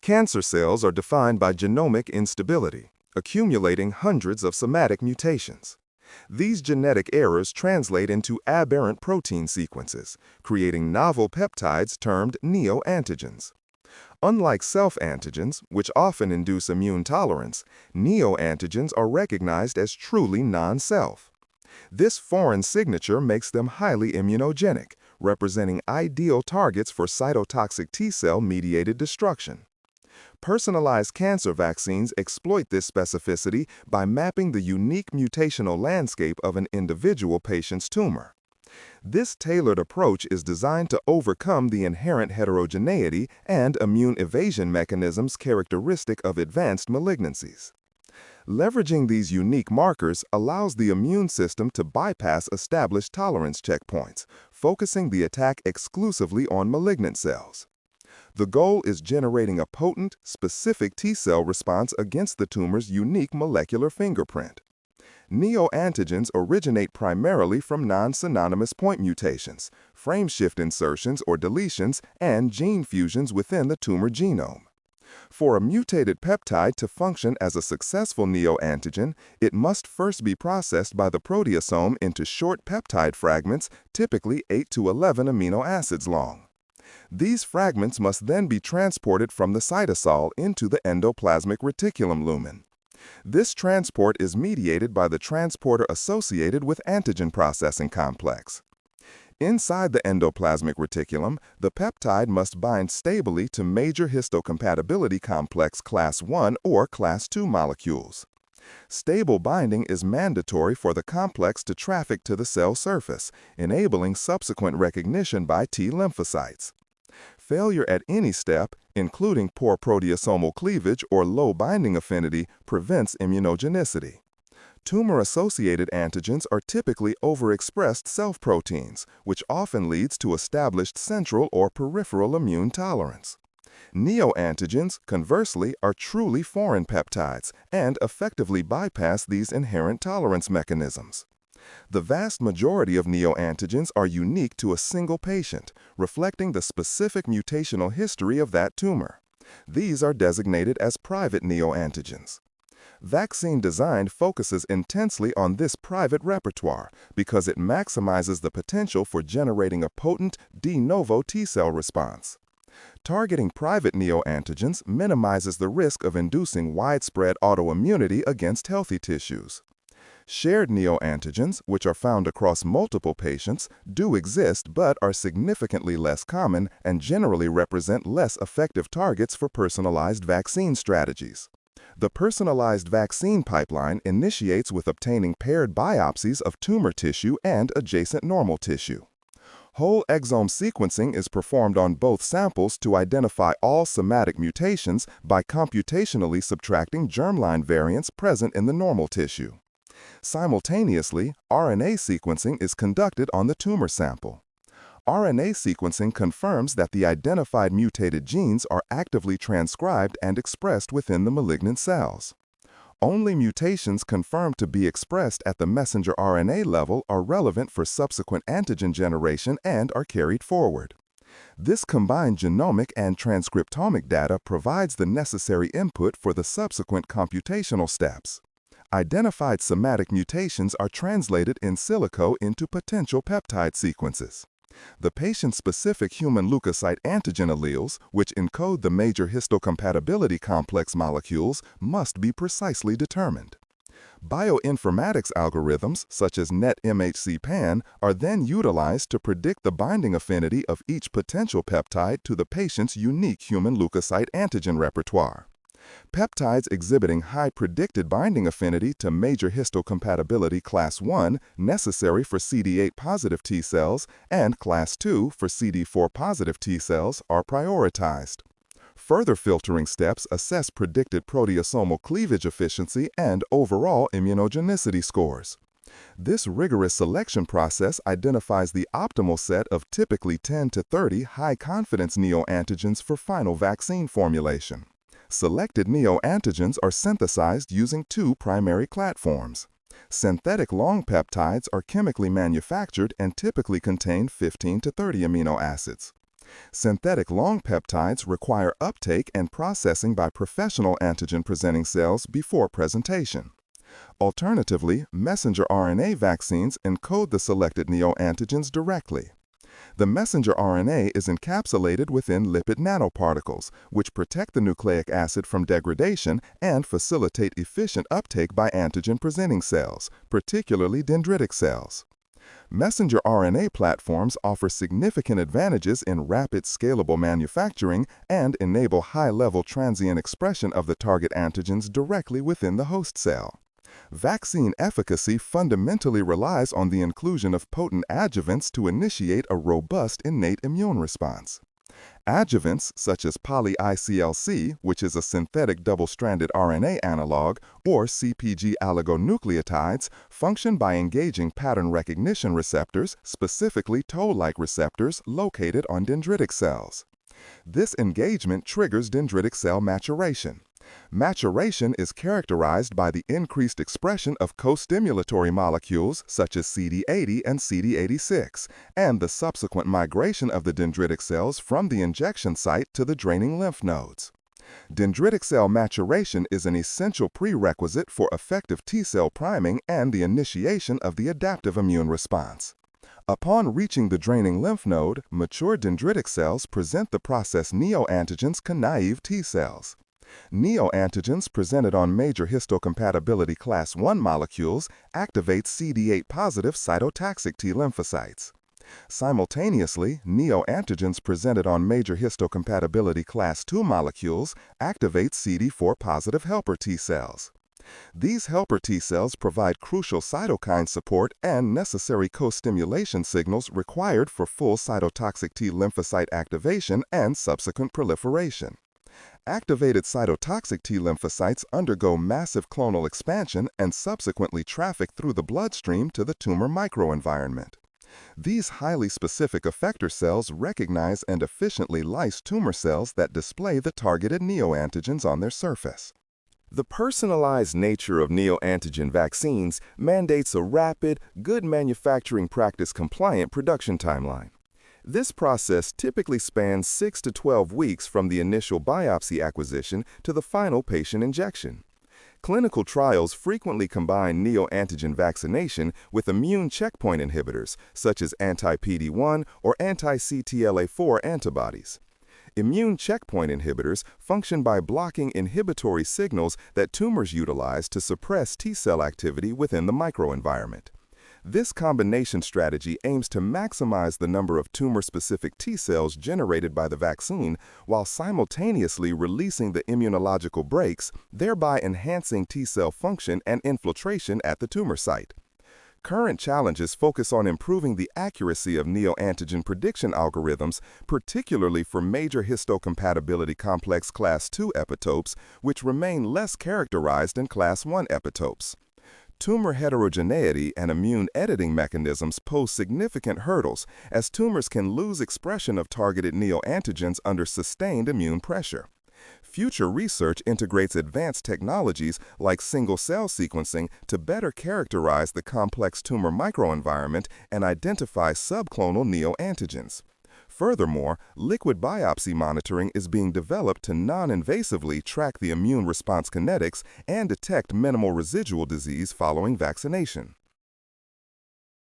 Cancer cells are defined by genomic instability, accumulating hundreds of somatic mutations. These genetic errors translate into aberrant protein sequences, creating novel peptides termed neoantigens. Unlike self-antigens, which often induce immune tolerance, neoantigens are recognized as truly non-self. This foreign signature makes them highly immunogenic, representing ideal targets for cytotoxic T-cell-mediated destruction. Personalized cancer vaccines exploit this specificity by mapping the unique mutational landscape of an individual patient's tumor. This tailored approach is designed to overcome the inherent heterogeneity and immune evasion mechanisms characteristic of advanced malignancies. Leveraging these unique markers allows the immune system to bypass established tolerance checkpoints, focusing the attack exclusively on malignant cells. The goal is generating a potent, specific T-cell response against the tumor's unique molecular fingerprint. Neoantigens originate primarily from non-synonymous point mutations, frameshift insertions or deletions, and gene fusions within the tumor genome. For a mutated peptide to function as a successful neoantigen, it must first be processed by the proteasome into short peptide fragments, typically 8 to 11 amino acids long. These fragments must then be transported from the cytosol into the endoplasmic reticulum lumen. This transport is mediated by the transporter associated with antigen processing complex. Inside the endoplasmic reticulum, the peptide must bind stably to Major Histocompatibility Complex Class I or Class II molecules. Stable binding is mandatory for the complex to traffic to the cell surface, enabling subsequent recognition by T lymphocytes. Failure at any step, including poor proteasomal cleavage or low binding affinity, prevents immunogenicity. Tumor-associated antigens are typically overexpressed self-proteins, which often leads to established central or peripheral immune tolerance. Neoantigens, conversely, are truly foreign peptides and effectively bypass these inherent tolerance mechanisms. The vast majority of neoantigens are unique to a single patient, reflecting the specific mutational history of that tumor. These are designated as private neoantigens. Vaccine design focuses intensely on this private repertoire because it maximizes the potential for generating a potent de novo T-cell response. Targeting private neoantigens minimizes the risk of inducing widespread autoimmunity against healthy tissues. Shared neoantigens, which are found across multiple patients, do exist but are significantly less common and generally represent less effective targets for personalized vaccine strategies. The personalized vaccine pipeline initiates with obtaining paired biopsies of tumor tissue and adjacent normal tissue. Whole exome sequencing is performed on both samples to identify all somatic mutations by computationally subtracting germline variants present in the normal tissue. Simultaneously, RNA sequencing is conducted on the tumor sample. RNA sequencing confirms that the identified mutated genes are actively transcribed and expressed within the malignant cells. Only mutations confirmed to be expressed at the messenger RNA level are relevant for subsequent antigen generation and are carried forward. This combined genomic and transcriptomic data provides the necessary input for the subsequent computational steps. Identified somatic mutations are translated in silico into potential peptide sequences. The patient-specific human leukocyte antigen alleles, which encode the Major Histocompatibility Complex molecules, must be precisely determined. Bioinformatics algorithms, such as NetMHC-PAN, are then utilized to predict the binding affinity of each potential peptide to the patient's unique human leukocyte antigen repertoire. Peptides exhibiting high predicted binding affinity to Major Histocompatibility Class I, necessary for CD8-positive T cells, and Class II for CD4-positive T cells, are prioritized. Further filtering steps assess predicted proteasomal cleavage efficiency and overall immunogenicity scores. This rigorous selection process identifies the optimal set of typically 10 to 30 high-confidence neoantigens for final vaccine formulation. Selected neoantigens are synthesized using two primary platforms. Synthetic long peptides are chemically manufactured and typically contain 15 to 30 amino acids. Synthetic long peptides require uptake and processing by professional antigen-presenting cells before presentation. Alternatively, messenger RNA vaccines encode the selected neoantigens directly. The messenger RNA is encapsulated within lipid nanoparticles, which protect the nucleic acid from degradation and facilitate efficient uptake by antigen-presenting cells, particularly dendritic cells. Messenger RNA platforms offer significant advantages in rapid, scalable manufacturing and enable high-level transient expression of the target antigens directly within the host cell. Vaccine efficacy fundamentally relies on the inclusion of potent adjuvants to initiate a robust innate immune response. Adjuvants, such as poly-ICLC, which is a synthetic double-stranded RNA analog, or CpG oligonucleotides, function by engaging pattern recognition receptors, specifically toll-like receptors, located on dendritic cells. This engagement triggers dendritic cell maturation. Maturation is characterized by the increased expression of co-stimulatory molecules such as CD80 and CD86, and the subsequent migration of the dendritic cells from the injection site to the draining lymph nodes. Dendritic cell maturation is an essential prerequisite for effective T-cell priming and the initiation of the adaptive immune response. Upon reaching the draining lymph node, mature dendritic cells present the processed neoantigens naive T cells. Neoantigens presented on major histocompatibility class 1 molecules activate CD8-positive cytotoxic T lymphocytes. Simultaneously, neoantigens presented on major histocompatibility class 2 molecules activate CD4-positive helper T cells. These helper T cells provide crucial cytokine support and necessary co-stimulation signals required for full cytotoxic T lymphocyte activation and subsequent proliferation. Activated cytotoxic T lymphocytes undergo massive clonal expansion and subsequently traffic through the bloodstream to the tumor microenvironment. These highly specific effector cells recognize and efficiently lyse tumor cells that display the targeted neoantigens on their surface. The personalized nature of neoantigen vaccines mandates a rapid, good manufacturing practice compliant production timeline. This process typically spans 6 to 12 weeks from the initial biopsy acquisition to the final patient injection. Clinical trials frequently combine neoantigen vaccination with immune checkpoint inhibitors, such as anti-PD-1 or anti-CTLA-4 antibodies. Immune checkpoint inhibitors function by blocking inhibitory signals that tumors utilize to suppress T-cell activity within the microenvironment. This combination strategy aims to maximize the number of tumor-specific T cells generated by the vaccine while simultaneously releasing the immunological brakes, thereby enhancing T cell function and infiltration at the tumor site. Current challenges focus on improving the accuracy of neoantigen prediction algorithms, particularly for major histocompatibility complex class 2 epitopes, which remain less characterized in class 1 epitopes. Tumor heterogeneity and immune editing mechanisms pose significant hurdles, as tumors can lose expression of targeted neoantigens under sustained immune pressure. Future research integrates advanced technologies like single-cell sequencing to better characterize the complex tumor microenvironment and identify subclonal neoantigens. Furthermore, liquid biopsy monitoring is being developed to non-invasively track the immune response kinetics and detect minimal residual disease following vaccination.